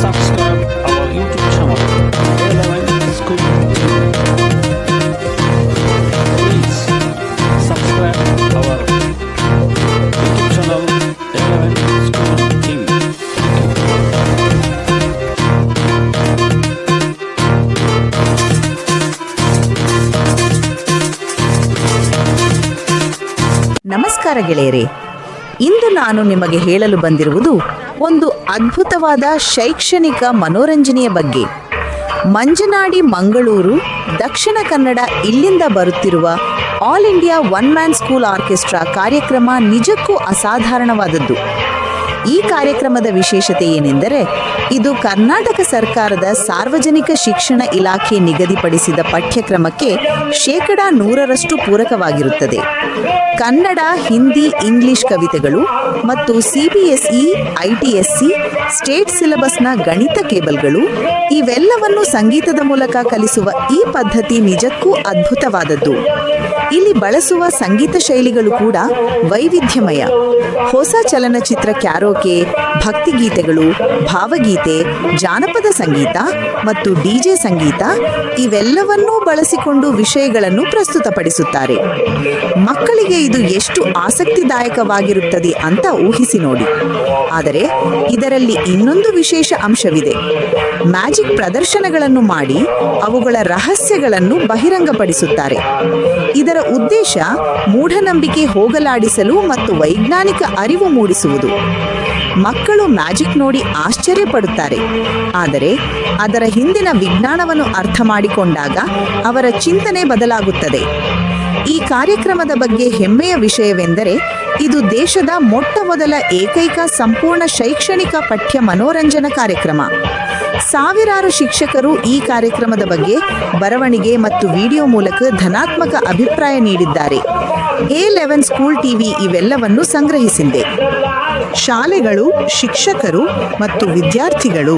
subscribe our YouTube channel, A11 School TV. Please subscribe our YouTube channel, A11 School TV. ನಮಸ್ಕಾರ ಗೆಳೆಯರೇ, ಇಂದು ನಾನು ನಿಮಗೆ ಹೇಳಲು ಬಂದಿರುವುದು ಒಂದು ಅದ್ಭುತವಾದ ಶೈಕ್ಷಣಿಕ ಮನೋರಂಜನೆಯ ಬಗ್ಗೆ. ಮಂಜನಾಡಿ ಮಂಗಳೂರು, ದಕ್ಷಿಣ ಕನ್ನಡ ಇಲ್ಲಿಂದ ಬರುತ್ತಿರುವ all India one man school orchestra ಕಾರ್ಯಕ್ರಮ ನಿಜಕ್ಕೂ ಅಸಾಧಾರಣವಾದದ್ದು. ಈ ಕಾರ್ಯಕ್ರಮದ ವಿಶೇಷತೆ ಏನೆಂದರೆ, ಇದು ಕರ್ನಾಟಕ ಸರ್ಕಾರದ ಸಾರ್ವಜನಿಕ ಶಿಕ್ಷಣ ಇಲಾಖೆ ನಿಗದಿಪಡಿಸಿದ ಪಠ್ಯಕ್ರಮಕ್ಕೆ 100% ಪೂರಕವಾಗಿರುತ್ತದೆ. ಕನ್ನಡ, ಹಿಂದಿ, ಇಂಗ್ಲಿಷ್ ಕವಿತೆಗಳು ಮತ್ತು CBSE, ITSC, ಸ್ಟೇಟ್ ಸಿಲೆಬಸ್ನ ಗಣಿತ ಕೇಬಲ್ಗಳು ಇವೆಲ್ಲವನ್ನು ಸಂಗೀತದ ಮೂಲಕ ಕಲಿಸುವ ಈ ಪದ್ಧತಿ ನಿಜಕ್ಕೂ ಅದ್ಭುತವಾದದ್ದು. ಇಲ್ಲಿ ಬಳಸುವ ಸಂಗೀತ ಶೈಲಿಗಳು ಕೂಡ ವೈವಿಧ್ಯಮಯ. ಹೊಸ ಚಲನಚಿತ್ರ ಕ್ಯಾರೋಕೆ, ಭಕ್ತಿಗೀತೆಗಳು, ಭಾವಗೀತೆ, ಜಾನಪದ ಸಂಗೀತ ಮತ್ತು DJ ಸಂಗೀತ ಇವೆಲ್ಲವನ್ನೂ ಬಳಸಿಕೊಂಡು ವಿಷಯಗಳನ್ನು ಪ್ರಸ್ತುತಪಡಿಸುತ್ತಾರೆ. ಮಕ್ಕಳಿಗೆ ಇದು ಎಷ್ಟು ಆಸಕ್ತಿದಾಯಕವಾಗಿರುತ್ತದೆ ಅಂತ ಊಹಿಸಿ ನೋಡಿ. ಆದರೆ ಇದರಲ್ಲಿ ಇನ್ನೊಂದು ವಿಶೇಷ ಅಂಶವಿದೆ. ಮ್ಯಾಜಿಕ್ ಪ್ರದರ್ಶನಗಳನ್ನು ಮಾಡಿ ಅವುಗಳ ರಹಸ್ಯಗಳನ್ನು ಬಹಿರಂಗಪಡಿಸುತ್ತಾರೆ. ಇದರ ಉದ್ದೇಶ ಮೂಢನಂಬಿಕೆ ಹೋಗಲಾಡಿಸಲು ಮತ್ತು ವೈಜ್ಞಾನಿಕ ಅರಿವು ಮೂಡಿಸುವುದು. ಮಕ್ಕಳು ಮ್ಯಾಜಿಕ್ ನೋಡಿ ಆಶ್ಚರ್ಯಪಡುತ್ತಾರೆ, ಆದರೆ ಅದರ ಹಿಂದಿನ ವಿಜ್ಞಾನವನ್ನು ಅರ್ಥ ಮಾಡಿಕೊಂಡಾಗ ಅವರ ಚಿಂತನೆ ಬದಲಾಗುತ್ತದೆ. ಈ ಕಾರ್ಯಕ್ರಮದ ಬಗ್ಗೆ ಹೆಮ್ಮೆಯ ವಿಷಯವೆಂದರೆ, ಇದು ದೇಶದ ಮೊಟ್ಟಮೊದಲ ಏಕೈಕ ಸಂಪೂರ್ಣ ಶೈಕ್ಷಣಿಕ ಪಠ್ಯ ಮನೋರಂಜನಾ ಕಾರ್ಯಕ್ರಮ. ಸಾವಿರಾರು ಶಿಕ್ಷಕರು ಈ ಕಾರ್ಯಕ್ರಮದ ಬಗ್ಗೆ ಬರವಣಿಗೆ ಮತ್ತು ವಿಡಿಯೋ ಮೂಲಕ ಧನಾತ್ಮಕ ಅಭಿಪ್ರಾಯ ನೀಡಿದ್ದಾರೆ. A11 ಸ್ಕೂಲ್ TV ಇವೆಲ್ಲವನ್ನು ಸಂಗ್ರಹಿಸಿದೆ. ಶಾಲೆಗಳು, ಶಿಕ್ಷಕರು ಮತ್ತು ವಿದ್ಯಾರ್ಥಿಗಳು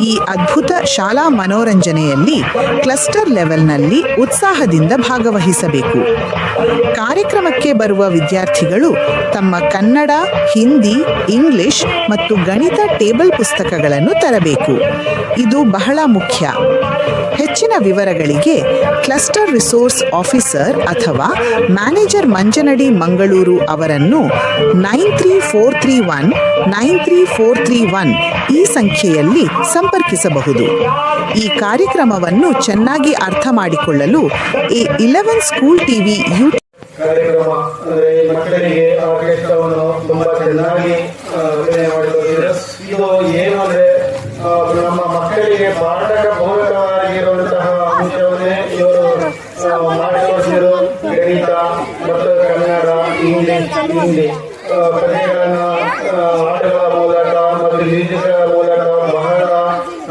ಈ ಅದ್ಭುತ ಶಾಲಾ ಮನೋರಂಜನೆಯಲ್ಲಿ ಕ್ಲಸ್ಟರ್ ಲೆವೆಲ್ನಲ್ಲಿ ಉತ್ಸಾಹದಿಂದ ಭಾಗವಹಿಸಬೇಕು. ಕಾರ್ಯಕ್ರಮಕ್ಕೆ ಬರುವ ವಿದ್ಯಾರ್ಥಿಗಳು ತಮ್ಮ ಕನ್ನಡ, ಹಿಂದಿ, ಇಂಗ್ಲಿಷ್ ಮತ್ತು ಗಣಿತ ಟೇಬಲ್ ಪುಸ್ತಕಗಳನ್ನು ತರಬೇಕು. ಇದು ಬಹಳ ಮುಖ್ಯ. ಹೆಚ್ಚಿನ ವಿವರಗಳಿಗೆ ಕ್ಲಸ್ಟರ್ ರಿಸೋರ್ಸ್ ಆಫೀಸರ್ ಅಥವಾ ಮ್ಯಾನೇಜರ್ ಮಂಜನಡಿ ಮಂಗಳೂರು ಅವರನ್ನು 9343193431 ಈ ಸಂಖ್ಯೆಯಲ್ಲಿ ಸಂಪರ್ಕಿಸಬಹುದು. ಈ ಕಾರ್ಯಕ್ರಮವನ್ನು ಚೆನ್ನಾಗಿ ಅರ್ಥ ಮಾಡಿಕೊಳ್ಳಲು A11 ಸ್ಕೂಲ್ TV ಯೂಟ್ಯೂಬ್ ಕಾರ್ಯಕ್ರಮ ಮಕ್ಕಳಿಗೆ ಆರ್ಕೆಸ್ಟ್ರಾವನ್ನು ತುಂಬಾ ಚೆನ್ನಾಗಿ ಇದು ಏನು ಅಂದ್ರೆ ನಮ್ಮ ಮಕ್ಕಳಿಗೆ ಪಾಠಕ ಪೂರಕವಾಗಿರುವಂತಹ ಅಂಶವನ್ನೇ ಇವರು ಮಾಡಿಕೊಡ್ತಿದ್ರು. ಗಣಿತ ಮತ್ತು ಕನ್ನಡ, ಇಂಗ್ಲಿಷ್, ಹಿಂದಿ ಪದ್ಯಗಳನ್ನು ಆಟಗಳ ಮೂಲಕ ಮತ್ತು ಮ್ಯೂಸಿಕ್ಗಳ ಮೂಲಕ ಬಹಳ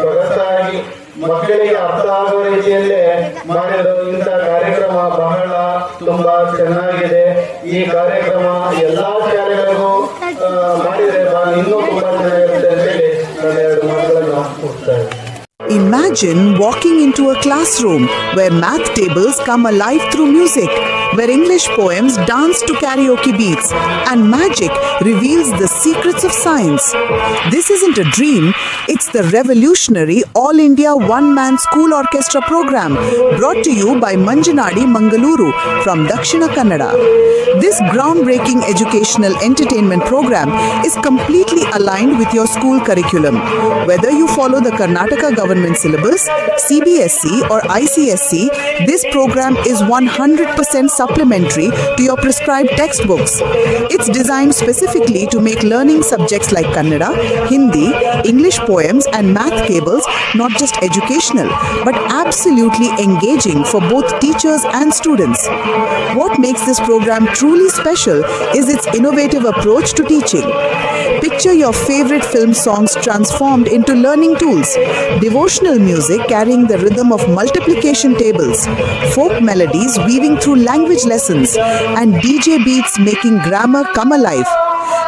ಸೊಗಸಾಗಿ ಮಕ್ಕಳಿಗೆ ಅರ್ಥ ಆಗುವ ರೀತಿಯಲ್ಲೇ ಮಾಡಿದ್ರು. ಇಂಥ ಕಾರ್ಯಕ್ರಮ ಬಹಳ ತುಂಬಾ ಚೆನ್ನಾಗಿದೆ. ಈ ಕಾರ್ಯಕ್ರಮ ಎಲ್ಲಾ ಶಾಲೆಗಳಿಗೂ ಮಾಡಿದರೆ ಇನ್ನೂ ತುಂಬಾ ಚೆನ್ನಾಗಿರುತ್ತೆ ಅಂತೇಳಿ ನಾನು 2 ಮಾತುಗಳನ್ನು ಮುಗಿಸ್ತೇನೆ. Imagine walking into a classroom where math tables come alive through music, where English poems dance to karaoke beats, and magic reveals the secrets of science. This isn't a dream, it's the revolutionary All India One Man School Orchestra program brought to you by Manjanadi Mangaluru from Dakshina Kannada. This groundbreaking educational entertainment program is completely aligned with your school curriculum. Whether you follow the Karnataka government syllabus, CBSE or ICSE, this program is 100% supplementary to your prescribed textbooks. It's designed specifically to make learning subjects like Kannada, Hindi, English poems and math cables not just educational, but absolutely engaging for both teachers and students. What makes this program truly special is its innovative approach to teaching. Picture your favorite film songs transformed into learning tools, devotional music carrying the rhythm of multiplication tables, folk melodies weaving through language language lessons, and DJ beats making grammar come alive.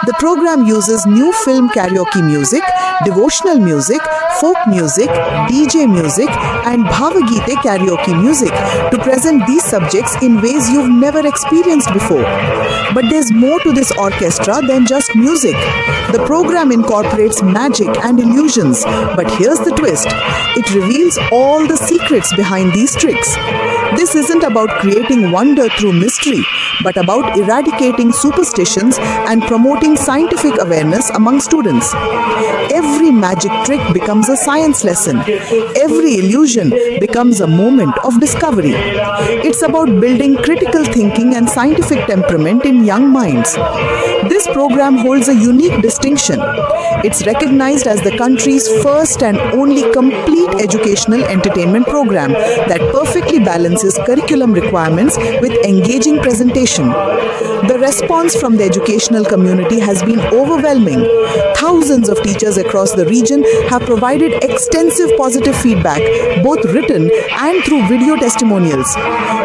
The program uses new film karaoke music, devotional music, folk music, DJ music, and Bhavagite karaoke music to present these subjects in ways you've never experienced before. But there's more to this orchestra than just music. The program incorporates magic and illusions, but here's the twist. It reveals all the secrets behind these tricks. This isn't about creating wonder through mystery, but about eradicating superstitions and promoting scientific awareness among students. Every magic trick becomes a science lesson. Every illusion becomes a moment of discovery. It's about building critical thinking and scientific temperament in young minds. This program holds a unique distinction. It's recognized as the country's first and only complete educational entertainment program that perfectly balances curriculum requirements with engaging presentation. The response from the educational community has been overwhelming. Thousands of teachers across the region have provided extensive positive feedback, both written and through video testimonials.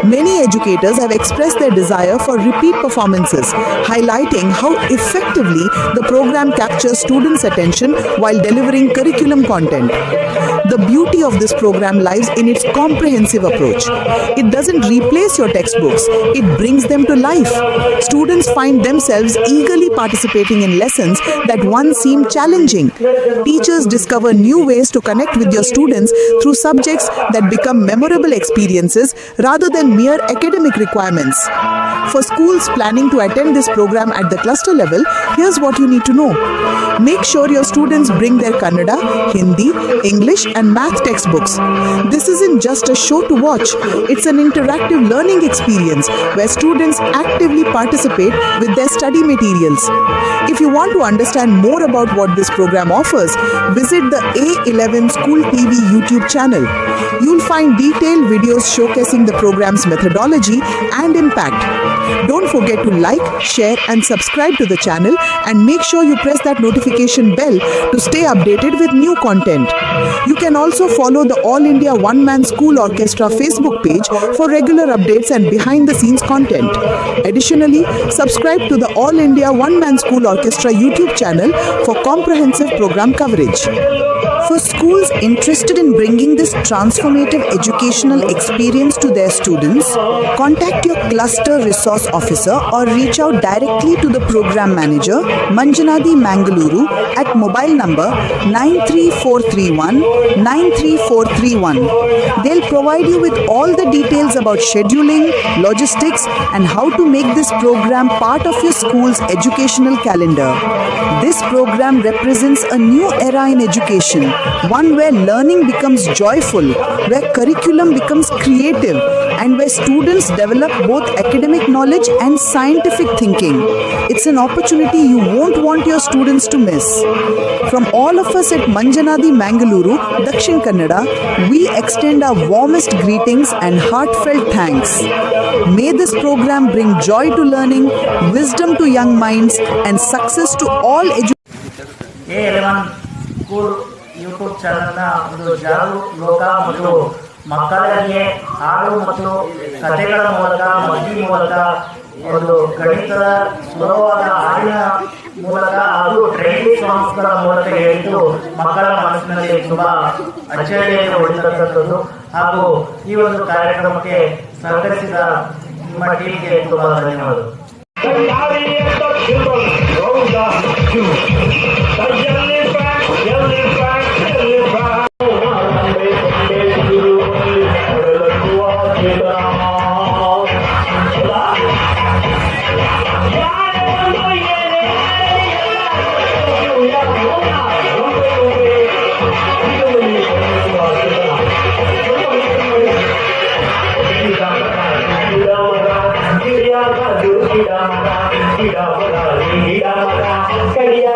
Many educators have expressed their desire for repeat performances, highlighting how effectively the program captures students' attention while delivering curriculum content. The beauty of this program lies in its comprehensive approach. It doesn't replace your textbooks, it brings them to life. Students find themselves eagerly participating in lessons that once seemed challenging. Teachers discover new ways to connect with your students through subjects that become memorable experiences rather than mere academic requirements. For schools planning to attend this program at the cluster level, here's what you need to know. Make sure your students bring their Kannada, Hindi, English and math textbooks. This isn't just a show to watch, it's an interactive learning experience where students actively participate with their study materials. If you want to understand more about what this program offers, visit the A11 School TV YouTube channel. You'll find detailed videos showcasing the program's methodology and impact. Don't forget to like, share and subscribe to the channel, and make sure you press that notification bell to stay updated with new content. You can also follow the All India One Man School Orchestra Facebook page for regular updates and behind the scenes content. Additionally, subscribe to the All India One Man School Orchestra YouTube channel for comprehensive program coverage. For schools interested in bringing this transformative educational experience to their students, contact your cluster resource officer or reach out directly to the program manager, Manjanadi Mangaluru, at mobile number 93431 93431. They'll provide you with all the details about scheduling, logistics, and how to make this program part of your school's educational calendar. This program represents a new era in education, one where learning becomes joyful, where curriculum becomes creative, and where students develop both academic knowledge and scientific thinking. It's an opportunity you won't want your students to miss. From all of us at Manjanadi Mangaluru, Dakshin Kannada, we extend our warmest greetings and heartfelt thanks. May this program bring joy to learning, wisdom to young minds, and success to all A11 school YouTube ಚಾನಲ್ನ ಒಂದು ಜಾಗರೂಕ ಮತ್ತು ಮಕ್ಕಳಿಗೆ ಹಾಡು ಮತ್ತು ಕಥೆಗಳ ಮೂಲಕ ಮದ್ದಿ ಮೂಲಕ ಒಂದು ಗಣಿತದ ಸುಲಭವಾದ ಹಾಡಿನ ಮೂಲಕ ಹಾಗೂ ಟ್ರೆಂಡಿಂಗ್ ಸಾಂಗ್ಸ್ಗಳ ಮೂಲಕ ಹೇಳಿದ್ದು ಮಕ್ಕಳ ಮನಸ್ಸಿನಲ್ಲಿ ತುಂಬಾ ಅಚ್ಚರಿಯನ್ನು ಹೊಡಿತಕ್ಕಂಥದ್ದು. ಹಾಗೂ ಈ ಒಂದು ಕಾರ್ಯಕ್ರಮಕ್ಕೆ ಸಹಕರಿಸಿದ ನಿಮ್ಮ ಟೀಮ್ಗೆ ತುಂಬಾ ಧನ್ಯವಾದಗಳು. Kaya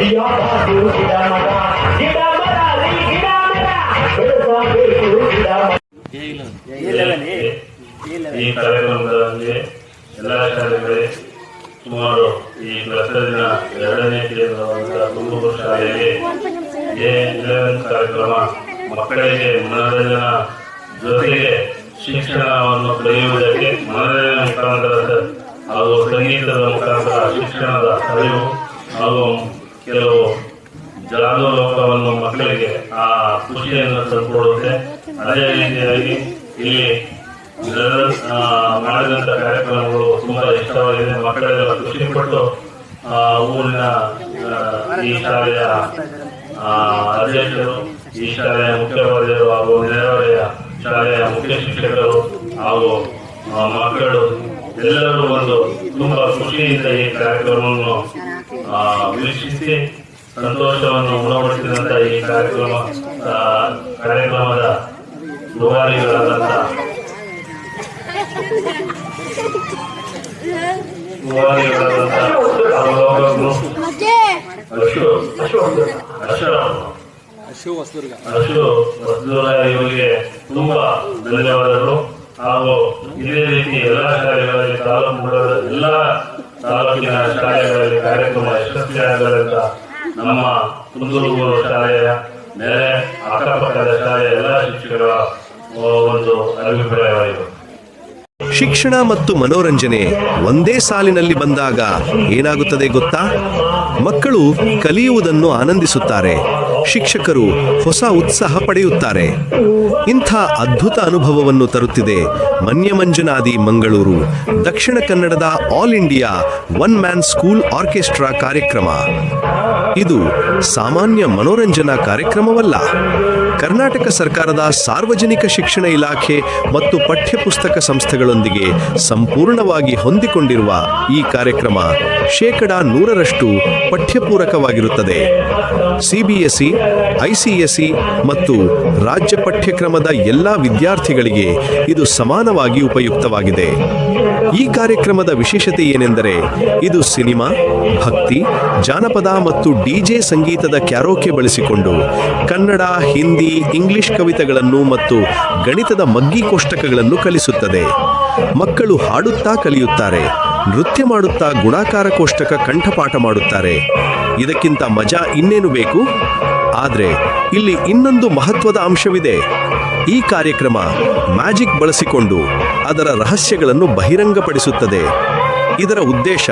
ಬೆಳೆಸಬೇಕು ಗಿಡ ಮರ ಗಿಡ ಮರ ಗಿಡ ಮರ ಬೆಳೆಸಬೇಕು ಗಿಡ ಮರ. ಈ ಕಾರ್ಯಕ್ರಮದಲ್ಲಿ ಎಲ್ಲ ಶಾಲೆಗಳೇ ಸುಮಾರು ಈ ಕ್ಲಸ್ಟರಿನ 2ನೇ ಕೇಂದ್ರವಾದ ತುಮಕೂರು ಶಾಲೆಯಲ್ಲಿ A11 ಕಾರ್ಯಕ್ರಮ ಮಕ್ಕಳಿಗೆ ಮನೋರಂಜನಾ ಜೊತೆಗೆ ಶಿಕ್ಷಣವನ್ನು ಕಲಿಯುವುದಕ್ಕೆ ಮನೋರಂಜನೆ ಮುಖಾಂತರ ಹಾಗೂ ಸಂಗೀತದ ಮುಖಾಂತರ ಶಿಕ್ಷಣದ ಅರಿವು ಹಾಗೂ ಕೆಲವು ಜಾದು ಲೋಕವನ್ನು ಮಕ್ಕಳಿಗೆ ಆ ಖುಷಿಯನ್ನು ತಂದುಕೊಡುತ್ತೆ. ಅದೇ ರೀತಿಯಾಗಿ ಇಲ್ಲಿ ಮಾಡಿದಂಥ ಕಾರ್ಯಕ್ರಮಗಳು ತುಂಬಾ ಇಷ್ಟವಾಗಿದೆ. ಮಕ್ಕಳೆಲ್ಲ ಖುಷಿಪಟ್ಟು ಊರಿನ ಈ ಶಾಲೆಯ ಅಧ್ಯಕ್ಷರು, ಈ ಶಾಲೆಯ ಮುಖ್ಯೋಪಾಧ್ಯಾಯರು ಹಾಗೂ ನೆರೆಹೊರೆಯ ಶಾಲೆಯ ಮುಖ್ಯ ಶಿಕ್ಷಕರು ಹಾಗೂ ಮಕ್ಕಳು ಎಲ್ಲರೂ ಒಂದು ತುಂಬಾ ಖುಷಿಯಿಂದ ಈ ಕಾರ್ಯಕ್ರಮವನ್ನು ವೀಕ್ಷಿಸಿ ಸಂತೋಷವನ್ನು ಉಣಬಡಿಸಿದಂಥ ಈ ಕಾರ್ಯಕ್ರಮದ ರೂವಾರಿಗಳಾದಂಥ ಅಶು ವಸ್ತುರ ಇವರಿಗೆ ತುಂಬಾ ಧನ್ಯವಾದಗಳು. ಹಾಗೂ ಇದೇ ರೀತಿ ಎಲ್ಲಾ ಶಾಲೆಗಳಲ್ಲಿ ಎಲ್ಲ ತಾಲೂಕಿನ ಶಾಲೆಗಳಲ್ಲಿ ಕಾರ್ಯಕ್ರಮ ಯಶಸ್ವಿಯಾಗದಂತ ನಮ್ಮ ಕುಂದೂರು ಶಾಲೆಯ ಮೇಲೆ ಅಕ್ಕಪಕ್ಕದ ಶಾಲೆಯ ಎಲ್ಲ ಶಿಕ್ಷಕರ ಒಂದು ಅಭಿಪ್ರಾಯವಾಗಿದೆ. ಶಿಕ್ಷಣ ಮತ್ತು ಮನೋರಂಜನೆ ಒಂದೇ ಸಾಲಿನಲ್ಲಿ ಬಂದಾಗ ಏನಾಗುತ್ತದೆ ಗೊತ್ತಾ? ಮಕ್ಕಳು ಕಲಿಯುವುದನ್ನು ಆನಂದಿಸುತ್ತಾರೆ, ಶಿಕ್ಷಕರು ಹೊಸ ಉತ್ಸಾಹ ಪಡೆಯುತ್ತಾರೆ. ಇಂಥ ಅದ್ಭುತ ಅನುಭವವನ್ನು ತರುತ್ತಿದೆ ಮನ್ಯಮಂಜನಾದಿ ಮಂಗಳೂರು ದಕ್ಷಿಣ ಕನ್ನಡದ all India one man school orchestra ಕಾರ್ಯಕ್ರಮ. ಇದು ಸಾಮಾನ್ಯ ಮನೋರಂಜನಾ ಕಾರ್ಯಕ್ರಮವಲ್ಲ. ಕರ್ನಾಟಕ ಸರ್ಕಾರದ ಸಾರ್ವಜನಿಕ ಶಿಕ್ಷಣ ಇಲಾಖೆ ಮತ್ತು ಪಠ್ಯಪುಸ್ತಕ ಸಂಸ್ಥೆಗಳೊಂದಿಗೆ ಸಂಪೂರ್ಣವಾಗಿ ಹೊಂದಿಕೊಂಡಿರುವ ಈ ಕಾರ್ಯಕ್ರಮ 100% ಪಠ್ಯಪೂರಕವಾಗಿರುತ್ತದೆ. ಸಿಬಿಎಸ್ಇ, ಐಸಿಎಸ್ಇ ಮತ್ತು ರಾಜ್ಯ ಪಠ್ಯಕ್ರಮದ ಎಲ್ಲ ವಿದ್ಯಾರ್ಥಿಗಳಿಗೆ ಇದು ಸಮಾನವಾಗಿ ಉಪಯುಕ್ತವಾಗಿದೆ. ಈ ಕಾರ್ಯಕ್ರಮದ ವಿಶೇಷತೆ ಏನೆಂದರೆ ಇದು ಸಿನಿಮಾ, ಭಕ್ತಿ, ಜಾನಪದ ಮತ್ತು ಡಿಜೆ ಸಂಗೀತದ ಕ್ಯಾರೋಕೆ ಬಳಸಿಕೊಂಡು ಕನ್ನಡ, ಹಿಂದಿ, ಇಂಗ್ಲಿಷ್ ಕವಿತೆಗಳನ್ನು ಮತ್ತು ಗಣಿತದ ಮಗ್ಗಿ ಕೋಷ್ಟಕಗಳನ್ನು ಕಲಿಸುತ್ತದೆ. ಮಕ್ಕಳು ಹಾಡುತ್ತಾ ಕಲಿಯುತ್ತಾರೆ, ನೃತ್ಯ ಮಾಡುತ್ತಾ ಗುಣಾಕಾರ ಕೋಷ್ಟಕ ಕಂಠಪಾಠ ಮಾಡುತ್ತಾರೆ. ಇದಕ್ಕಿಂತ ಮಜಾ ಇನ್ನೇನು ಬೇಕು? ಆದರೆ ಇಲ್ಲಿ ಇನ್ನೊಂದು ಮಹತ್ವದ ಅಂಶವಿದೆ. ಈ ಕಾರ್ಯಕ್ರಮ ಮ್ಯಾಜಿಕ್ ಬಳಸಿಕೊಂಡು ಅದರ ರಹಸ್ಯಗಳನ್ನು ಬಹಿರಂಗಪಡಿಸುತ್ತದೆ. ಇದರ ಉದ್ದೇಶ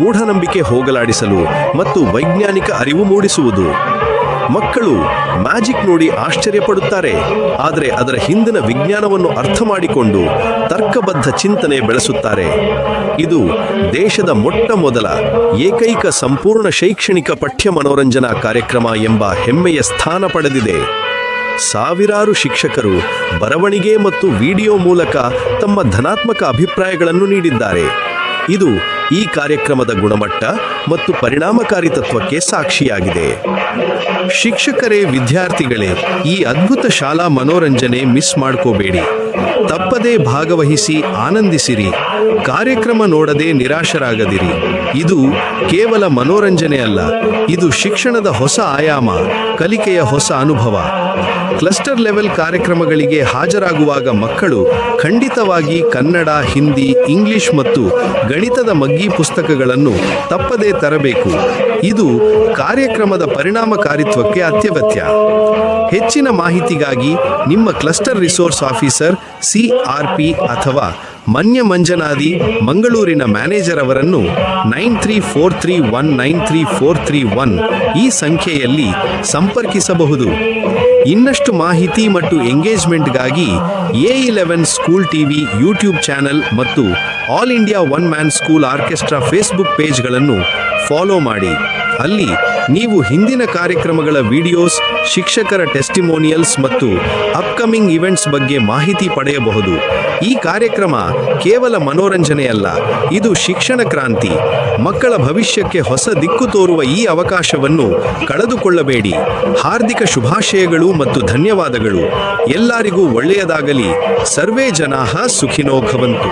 ಮೂಢನಂಬಿಕೆ ಹೋಗಲಾಡಿಸಲು ಮತ್ತು ವೈಜ್ಞಾನಿಕ ಅರಿವು ಮೂಡಿಸುವುದು. ಮಕ್ಕಳು ಮ್ಯಾಜಿಕ್ ನೋಡಿ ಆಶ್ಚರ್ಯಪಡುತ್ತಾರೆ, ಆದರೆ ಅದರ ಹಿಂದಿನ ವಿಜ್ಞಾನವನ್ನು ಅರ್ಥ ಮಾಡಿಕೊಂಡು ತರ್ಕಬದ್ಧ ಚಿಂತನೆ ಬೆಳೆಸುತ್ತಾರೆ. ಇದು ದೇಶದ ಮೊಟ್ಟ ಮೊದಲ ಏಕೈಕ ಸಂಪೂರ್ಣ ಶೈಕ್ಷಣಿಕ ಪಠ್ಯ ಮನೋರಂಜನಾ ಕಾರ್ಯಕ್ರಮ ಎಂಬ ಹೆಮ್ಮೆಯ ಸ್ಥಾನ ಪಡೆದಿದೆ. ಸಾವಿರಾರು ಶಿಕ್ಷಕರು ಬರವಣಿಗೆ ಮತ್ತು ವಿಡಿಯೋ ಮೂಲಕ ತಮ್ಮ ಧನಾತ್ಮಕ ಅಭಿಪ್ರಾಯಗಳನ್ನು ನೀಡಿದ್ದಾರೆ. ಇದು ಈ ಕಾರ್ಯಕ್ರಮದ ಗುಣಮಟ್ಟ ಮತ್ತು ಪರಿಣಾಮಕಾರಿ ತತ್ವಕ್ಕೆ ಸಾಕ್ಷಿಯಾಗಿದೆ. ಶಿಕ್ಷಕರೇ, ವಿದ್ಯಾರ್ಥಿಗಳೇ, ಈ ಅದ್ಭುತ ಶಾಲಾ ಮನೋರಂಜನೆ ಮಿಸ್ ಮಾಡ್ಕೋಬೇಡಿ. ತಪ್ಪದೇ ಭಾಗವಹಿಸಿ ಆನಂದಿಸಿರಿ. ಕಾರ್ಯಕ್ರಮ ನೋಡದೆ ನಿರಾಶರಾಗದಿರಿ. ಇದು ಕೇವಲ ಮನೋರಂಜನೆ ಅಲ್ಲ, ಇದು ಶಿಕ್ಷಣದ ಹೊಸ ಆಯಾಮ, ಕಲಿಕೆಯ ಹೊಸ ಅನುಭವ. ಕ್ಲಸ್ಟರ್ ಲೆವೆಲ್ ಕಾರ್ಯಕ್ರಮಗಳಿಗೆ ಹಾಜರಾಗುವಾಗ ಮಕ್ಕಳು ಖಂಡಿತವಾಗಿ ಕನ್ನಡ, ಹಿಂದಿ, ಇಂಗ್ಲಿಷ್ ಮತ್ತು ಗಣಿತದ ಮಗ್ಗಿ ಪುಸ್ತಕಗಳನ್ನು ತಪ್ಪದೇ ತರಬೇಕು. ಇದು ಕಾರ್ಯಕ್ರಮದ ಪರಿಣಾಮಕಾರಿತ್ವಕ್ಕೆ ಅತ್ಯಗತ್ಯ. ಹೆಚ್ಚಿನ ಮಾಹಿತಿಗಾಗಿ ನಿಮ್ಮ ಕ್ಲಸ್ಟರ್ ರಿಸೋರ್ಸ್ ಆಫೀಸರ್, CRP ಅಥವಾ ಮನ್ಯಮಂಜನಾದಿ ಮಂಗಳೂರಿನ ಮ್ಯಾನೇಜರ್ ಅವರನ್ನು 9343193431 ಈ ಸಂಖ್ಯೆಯಲ್ಲಿ ಸಂಪರ್ಕಿಸಬಹುದು. ಇನ್ನಷ್ಟು ಮಾಹಿತಿ ಮತ್ತು ಎಂಗೇಜ್ಮೆಂಟ್ಗಾಗಿ A11 school TV YouTube channel ಮತ್ತು all India one man school orchestra Facebook ಪೇಜ್ಗಳನ್ನು ಫಾಲೋ ಮಾಡಿ. ಅಲ್ಲಿ ನೀವು ಹಿಂದಿನ ಕಾರ್ಯಕ್ರಮಗಳ ವಿಡಿಯೋಸ್, ಶಿಕ್ಷಕರ ಟೆಸ್ಟಿಮೋನಿಯಲ್ಸ್ ಮತ್ತು ಅಪ್ಕಮಿಂಗ್ ಇವೆಂಟ್ಸ್ ಬಗ್ಗೆ ಮಾಹಿತಿ ಪಡೆಯಬಹುದು. ಈ ಕಾರ್ಯಕ್ರಮ ಕೇವಲ ಮನೋರಂಜನೆಯಲ್ಲ, ಇದು ಶಿಕ್ಷಣ ಕ್ರಾಂತಿ. ಮಕ್ಕಳ ಭವಿಷ್ಯಕ್ಕೆ ಹೊಸ ದಿಕ್ಕು ತೋರುವ ಈ ಅವಕಾಶವನ್ನು ಕಳೆದುಕೊಳ್ಳಬೇಡಿ. ಹಾರ್ದಿಕ ಶುಭಾಶಯಗಳು ಮತ್ತು ಧನ್ಯವಾದಗಳು. ಎಲ್ಲರಿಗೂ ಒಳ್ಳೆಯದಾಗಲಿ. ಸರ್ವೇ ಜನಾಃ ಸುಖಿನೋ ಭವಂತು.